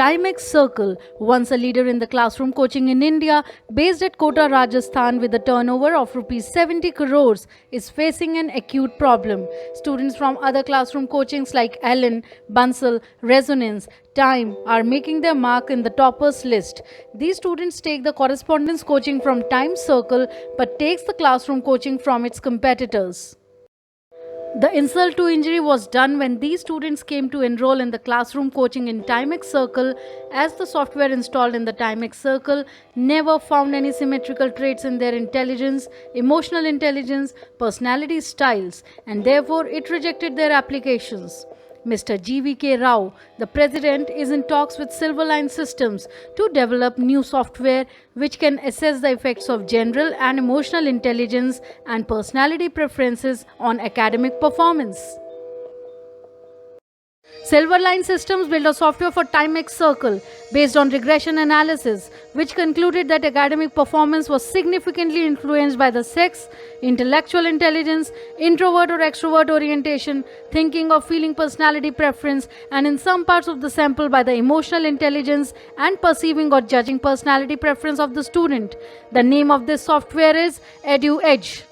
Timex Circle, once a leader in the classroom coaching in India, based at Kota, Rajasthan with a turnover of rupees 70 crores, is facing an acute problem. Students from other classroom coachings like Ellen, Bansal, Resonance, Time are making their mark in the toppers list. These students take the correspondence coaching from Time Circle but takes the classroom coaching from its competitors. The insult to injury was done when these students came to enroll in the classroom coaching in Timex Circle, as the software installed in the Timex Circle never found any symmetrical traits in their intelligence, emotional intelligence, personality styles, and therefore it rejected their applications. Mr. GVK Rao, the president, is in talks with Silverline Systems to develop new software which can assess the effects of general and emotional intelligence and personality preferences on academic performance. Silverline Systems built a software for Timex Circle based on regression analysis, which concluded that academic performance was significantly influenced by the sex, intellectual intelligence, introvert or extrovert orientation, thinking or feeling personality preference, and in some parts of the sample by the emotional intelligence and perceiving or judging personality preference of the student. The name of this software is EduEdge.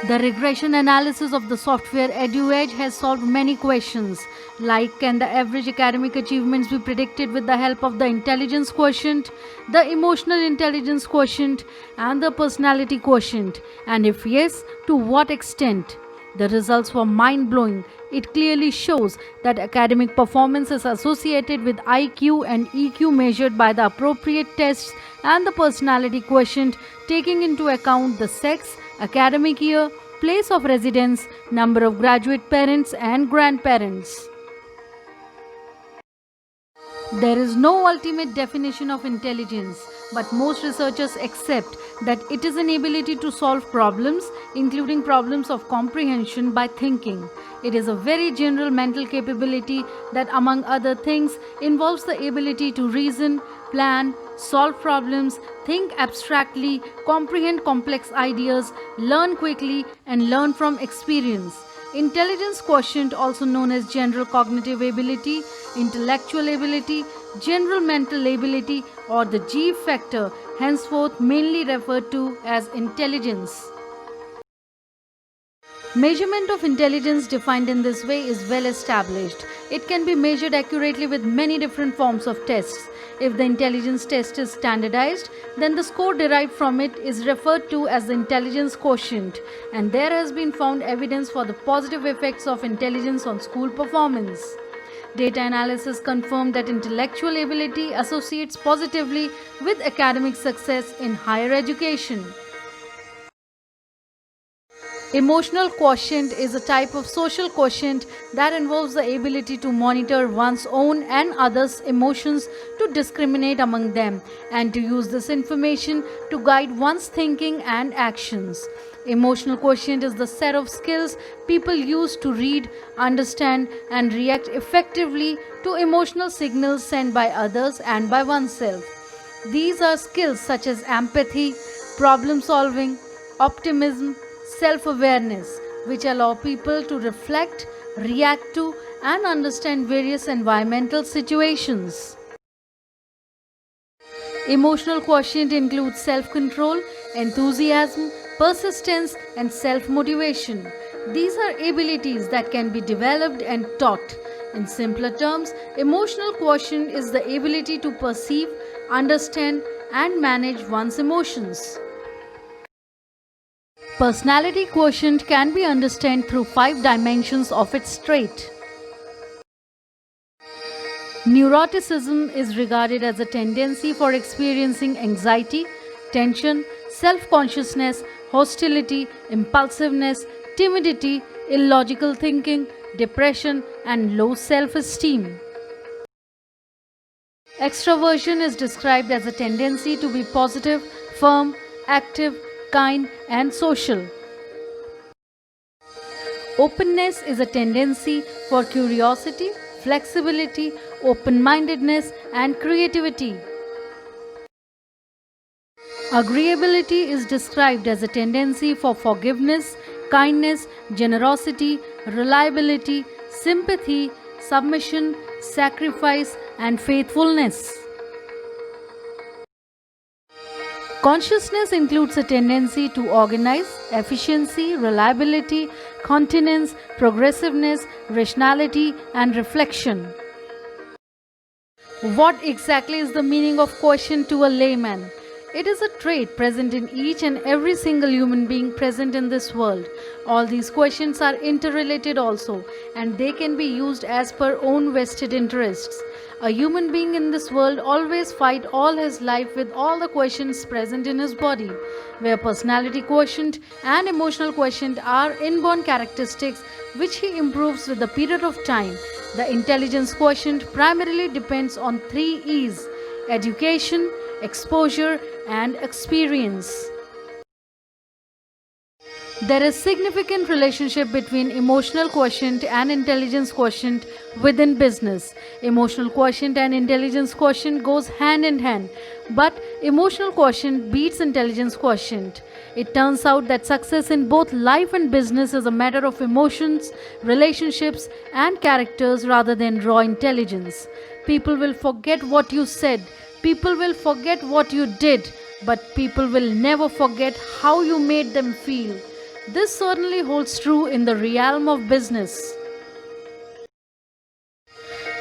The regression analysis of the software EduEdge has solved many questions, like can the average academic achievements be predicted with the help of the intelligence quotient, the emotional intelligence quotient, and the personality quotient, and if yes, to what extent? The results were mind-blowing. It clearly shows that academic performance is associated with IQ and EQ measured by the appropriate tests and the personality quotient, taking into account the sex, academic year, place of residence, number of graduate parents and grandparents. There is no ultimate definition of intelligence, but most researchers accept that it is an ability to solve problems, including problems of comprehension by thinking. It is a very general mental capability that, among other things, involves the ability to reason, plan, solve problems, think abstractly, comprehend complex ideas, learn quickly, and learn from experience. Intelligence quotient, also known as general cognitive ability, intellectual ability, general mental ability, or the G factor, henceforth mainly referred to as intelligence. Measurement of intelligence defined in this way is well established. It can be measured accurately with many different forms of tests. If the intelligence test is standardized, then the score derived from it is referred to as the intelligence quotient, and there has been found evidence for the positive effects of intelligence on school performance. Data analysis confirmed that intellectual ability associates positively with academic success in higher education. Emotional quotient is a type of social quotient that involves the ability to monitor one's own and others' emotions, to discriminate among them, and to use this information to guide one's thinking and actions. Emotional quotient is the set of skills people use to read, understand, and react effectively to emotional signals sent by others and by oneself. These are skills such as empathy, problem solving, optimism, self-awareness, which allow people to reflect, react to, and understand various environmental situations. Emotional quotient includes self-control, enthusiasm, persistence, and self-motivation. These are abilities that can be developed and taught. In simpler terms, emotional quotient is the ability to perceive, understand, and manage one's emotions. Personality quotient can be understood through 5 dimensions of its trait. Neuroticism is regarded as a tendency for experiencing anxiety, tension, self-consciousness, hostility, impulsiveness, timidity, illogical thinking, depression, and low self-esteem. Extroversion is described as a tendency to be positive, firm, active, kind, and social. Openness is a tendency for curiosity, flexibility, open-mindedness, and creativity. Agreeability is described as a tendency for forgiveness, kindness, generosity, reliability, sympathy, submission, sacrifice, and faithfulness. Consciousness includes a tendency to organize, efficiency, reliability, continence, progressiveness, rationality, and reflection. What exactly is the meaning of quotient to a layman? It is a trait present in each and every single human being present in this world. All these quotients are interrelated also, and they can be used as per own vested interests. A human being in this world always fight all his life with all the quotients present in his body, where personality quotient and emotional quotient are inborn characteristics which he improves with the period of time. The intelligence quotient primarily depends on 3 E's: education, exposure, and experience. There is significant relationship between emotional quotient and intelligence quotient within business. Emotional quotient and intelligence quotient goes hand in hand, but emotional quotient beats intelligence quotient. It turns out that success in both life and business is a matter of emotions, relationships, and characters rather than raw intelligence. People will forget what you said, people will forget what you did, but people will never forget how you made them feel. This certainly holds true in the realm of business.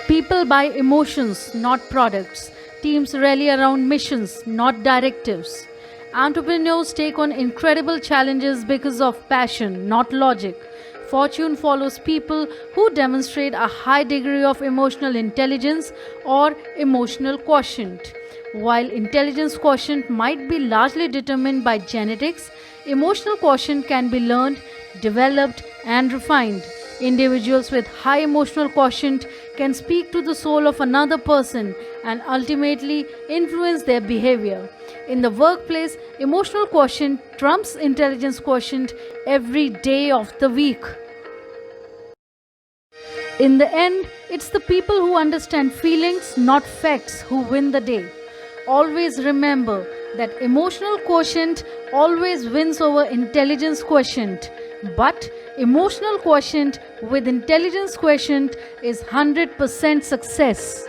People buy emotions, not products. Teams rally around missions, not directives. Entrepreneurs take on incredible challenges because of passion, not logic. Fortune follows people who demonstrate a high degree of emotional intelligence or emotional quotient. While intelligence quotient might be largely determined by genetics, emotional quotient can be learned, developed, and refined. Individuals with high emotional quotient can speak to the soul of another person and ultimately influence their behavior. In the workplace, emotional quotient trumps intelligence quotient every day of the week. In the end, it's the people who understand feelings, not facts, who win the day. Always remember that emotional quotient always wins over intelligence quotient, but emotional quotient with intelligence quotient is 100% success.